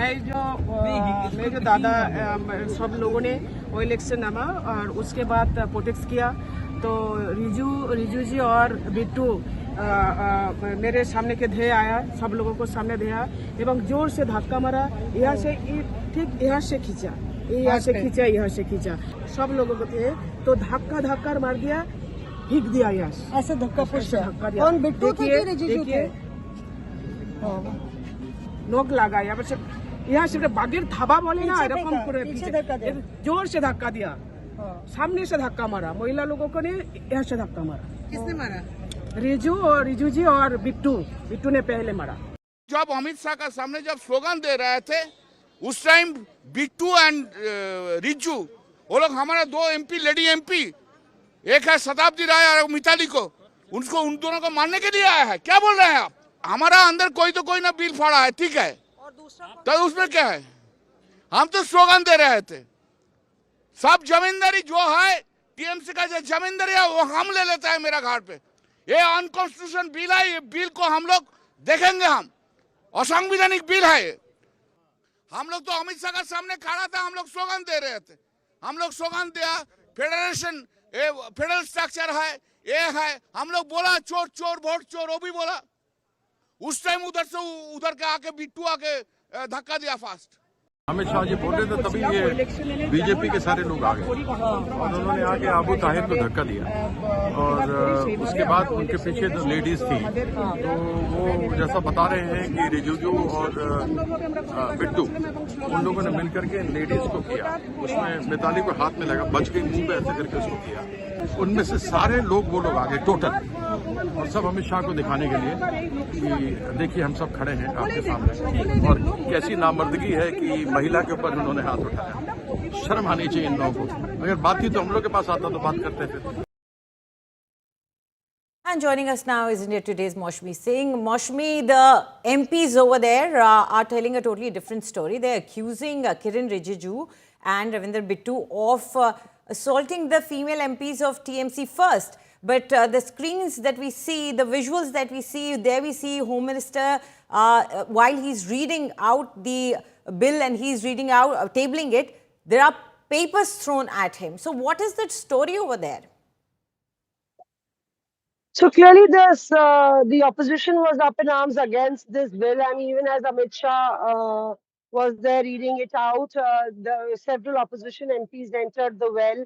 मेरे जो दादा सब लोगों ने वो इलेक्शन नामा और उसके बाद प्रोटेस्ट किया तो रिजू जी और बिट्टू मेरे सामने के धे आया, सब लोगों को सामने दिया एवं जोर से धक्का मारा, यहाँ से ठीक यहाँ से खींचा, यहाँ से खींचा सब लोगों को थे तो धक्का मार दिया, भीग दिया यहाँ ऐसे धक्का दिया। कौन बिट्टू थे कि रिजिजू थे? नोक लगा यहाँ से बागेर धाबा बोले ना एरकम जोर से धक्का दिया, सामने से धक्का मारा, महिला लोगों को ने यहाँ से धक्का मारा। किसने मारा? रिजू जी और बिट्टू ने पहले मारा। जब अमित शाह का सामने जब स्लोगन दे रहे थे उस टाइम बिट्टू एंड रिजू वो लोग हमारे दो एमपी लेडी एमपी, एक है शताब्दी राय और मिताली को, उन दोनों को मारने के लिए आया है। क्या बोल रहे हैं आप? हमारा अंदर कोई तो कोई ना बिल फाड़ा है, ठीक है, तो उसमें क्या है? हम तो स्लोगन दे रहे थे। सब जमींदारी जो है टीएमसी का जो जमींदारी है वो हम ले लेता है मेरा घाट पे। ये अनकॉन्स्टिट्यूशन बिल है, ये बिल को हम लोग देखेंगे, हम असंवैधानिक बिल है ये। हम लोग तो अमित शाह का सामने खड़ा था, हम लोग स्लोगन दे रहे थे, हम लोग स्लोगन दिया फेडरेशन फेडरल स्ट्रक्चर है, ये है, हम लोग बोला चोर चोर वोट चोर, वो भी बोला। उस टाइम उधर से उधर के आके बिट्टू आके धक्का दिया फास्ट। अमित शाह जी बोल रहे थे तभी ये बीजेपी के सारे लोग आ गए और उन्होंने आके आबू ताहिर को धक्का दिया और उसके बाद उनके पीछे जो लेडीज थी तो वो जैसा बता रहे हैं कि रिजिजू और बिट्टू उन लोगों ने मिलकर के लेडीज को किया, उसमें मिताली को हाथ में लगा, बच गई, मुंह पे ऐसे करके उसको किया। उनमें से सारे लोग वो लोग आ गए टोटल और सब अमित शाह को दिखाने के लिए कि देखिए हम सब खड़े हैं आपके सामने और कैसी नामर्दगी है कि महिला के ऊपर उन्होंने हाथ उठाया। शर्म आनी चाहिए इन लोगों को। अगर बात थी तो हम लोग के पास आता तो बात करते थे। And joining us now is India Today's Maushmi Singh. Maushmi, the MPs over there are telling a totally different story. They're accusing Kiran Rajju and Ravneet Bittu of assaulting the female MPs of TMC first. But the screens that we see, the visuals that we see, there we see Home Minister while he's reading out the bill and he's reading out, tabling it, there are papers thrown at him. So what is the story over there? So clearly the opposition was up in arms against this bill, and even as Amit Shah was there reading it out, several opposition MPs entered the well.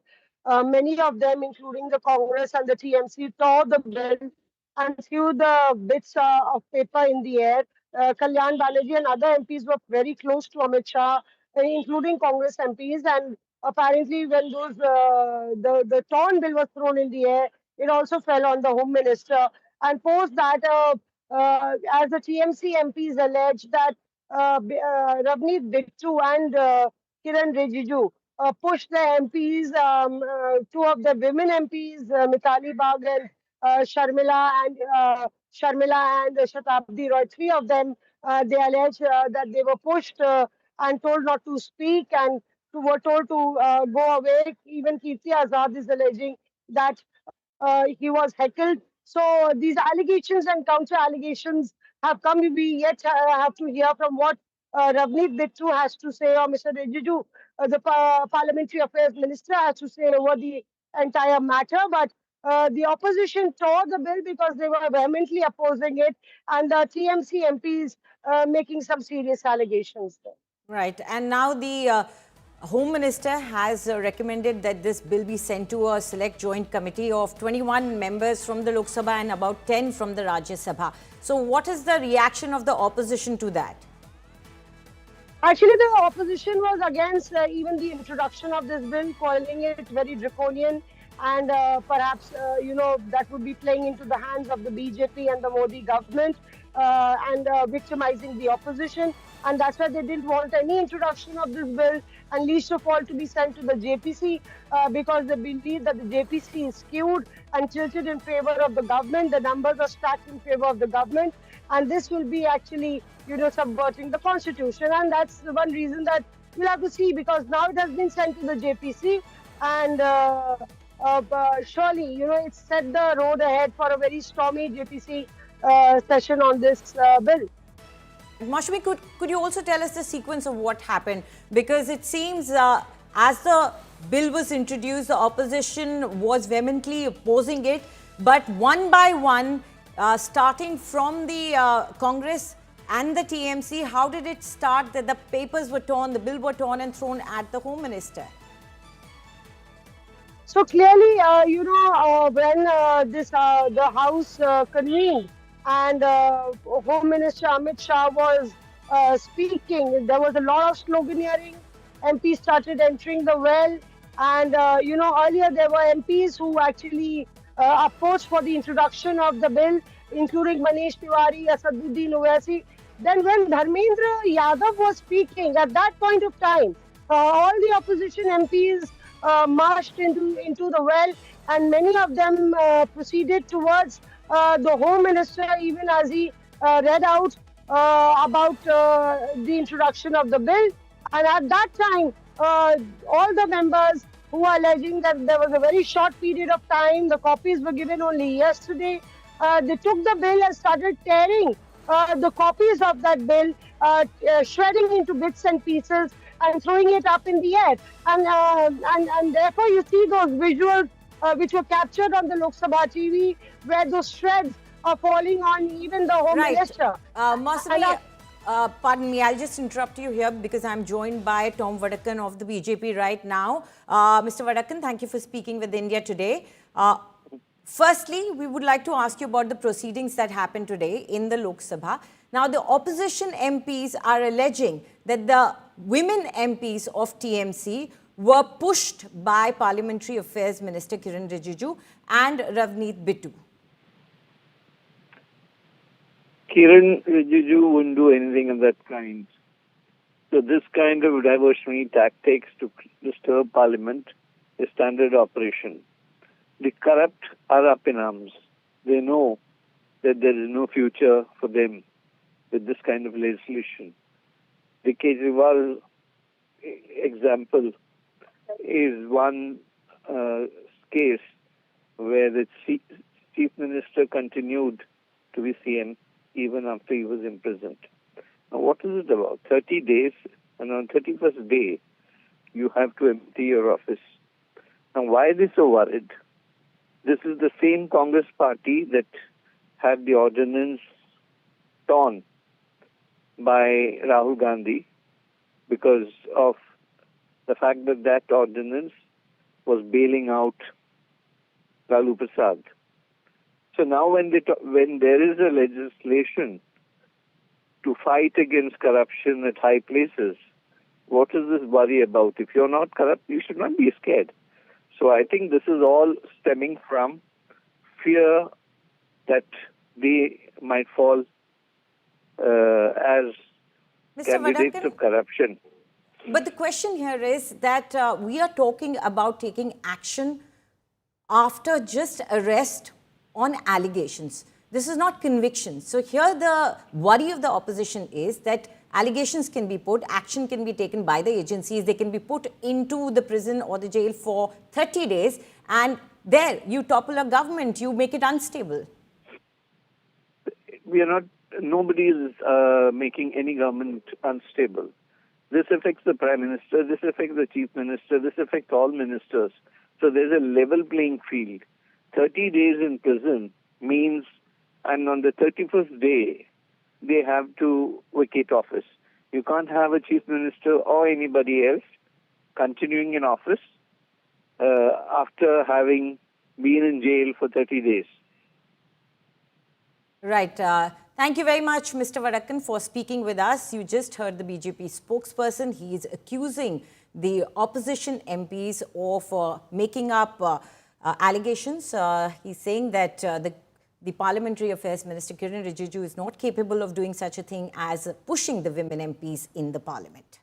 Many of them, including the Congress and the TMC, tore the bill and threw the bits of paper in the air. Kalyan Banerjee and other MPs were very close to Amit Shah, including Congress MPs, and apparently when the torn bill was thrown in the air, it also fell on the Home Minister. And post that, as the TMC MPs alleged that Ravneet, Bittu and Kiran Rajju pushed the MPs, two of the women MPs, Mitali Bagh and Sharmila and Shatabdi Roy, three of them, they allege that they were pushed and told not to speak and were told to go away. Even Kirti Azad is alleging that he was heckled. So these allegations and counter allegations have come. We yet have to hear from what Ravneet Bittu has to say, or Mr. Rijiju, the Parliamentary Affairs Minister, has to say over the entire matter. But the opposition tore the bill because they were vehemently opposing it, and the TMC MPs making some serious allegations there. Right. And now the Home Minister has recommended that this bill be sent to a select joint committee of 21 members from the Lok Sabha and about 10 from the Rajya Sabha. So what is the reaction of the opposition to that? Actually, the opposition was against even the introduction of this bill, calling it very draconian, and perhaps, that would be playing into the hands of the BJP and the Modi government and victimizing the opposition. And that's why they didn't want any introduction of this bill, and least of all to be sent to the JPC because they believe that the JPC is skewed and tilted in favor of the government. The numbers are stacked in favor of the government, and this will be actually, subverting the constitution. And that's the one reason that we'll have to see, because now it has been sent to the JPC, and surely, it's set the road ahead for a very stormy JPC session on this bill. Mashmi, could you also tell us the sequence of what happened? Because it seems as the bill was introduced, the opposition was vehemently opposing it. But one by one, starting from the Congress and the TMC, how did it start that the papers were torn, the bill were torn and thrown at the Home Minister? So clearly, when the House convened and Home Minister Amit Shah was speaking, there was a lot of sloganeering. MPs started entering the well, and earlier there were MPs who actually opposed for the introduction of the bill, including Manish Tiwari, Asaduddin Owaisi. Then when Dharmendra Yadav was speaking, at that point of time, all the opposition MPs marched into the well, and many of them proceeded towards the Home Minister, even as he read out about the introduction of the bill. And at that time, all the members who are alleging that there was a very short period of time, the copies were given only yesterday, they took the bill and started tearing the copies of that bill, shredding into bits and pieces and throwing it up in the air. And therefore you see those visuals which were captured on the Lok Sabha TV, where those shreds are falling on even the Home Minister. Monsoon, pardon me, I'll just interrupt you here because I'm joined by Tom Vadakan of the BJP right now. Mr. Vadakan, thank you for speaking with India Today. Firstly, we would like to ask you about the proceedings that happened today in the Lok Sabha. Now, the opposition MPs are alleging that the women MPs of TMC were pushed by Parliamentary Affairs Minister Kiran Rajju and Ravneet Bittu. Kiran Rajju wouldn't do anything of that kind. So this kind of diversionary tactics to disturb Parliament is standard operation. The corrupt are up in arms. They know that there is no future for them with this kind of legislation. The Kejriwal example is one case where the Chief Minister continued to be CM even after he was imprisoned. Now, what is it about? 30 days, and on 31st day, you have to empty your office. Now, why are they so worried? This is the same Congress party that had the ordinance torn by Rahul Gandhi because of the fact that that ordinance was bailing out Lalu Prasad. So now when there is a legislation to fight against corruption at high places, what is this worry about? If you're not corrupt, you should not be scared. So I think this is all stemming from fear that they might fall as candidates of corruption. But the question here is that we are talking about taking action after just arrest on allegations. This is not conviction. So here the worry of the opposition is that allegations can be put, action can be taken by the agencies, they can be put into the prison or the jail for 30 days, and there you topple a government, you make it unstable. Nobody is making any government unstable. This affects the Prime Minister, this affects the Chief Minister, this affects all ministers. So there's a level playing field. 30 days in prison means, and on the 31st day, they have to vacate office. You can't have a Chief Minister or anybody else continuing in office after having been in jail for 30 days. Right. Thank you very much, Mr. Vadakan, for speaking with us. You just heard the BJP spokesperson. He is accusing the opposition MPs of making up allegations. He's saying that the Parliamentary Affairs Minister Kiran Rajju is not capable of doing such a thing as pushing the women MPs in the Parliament.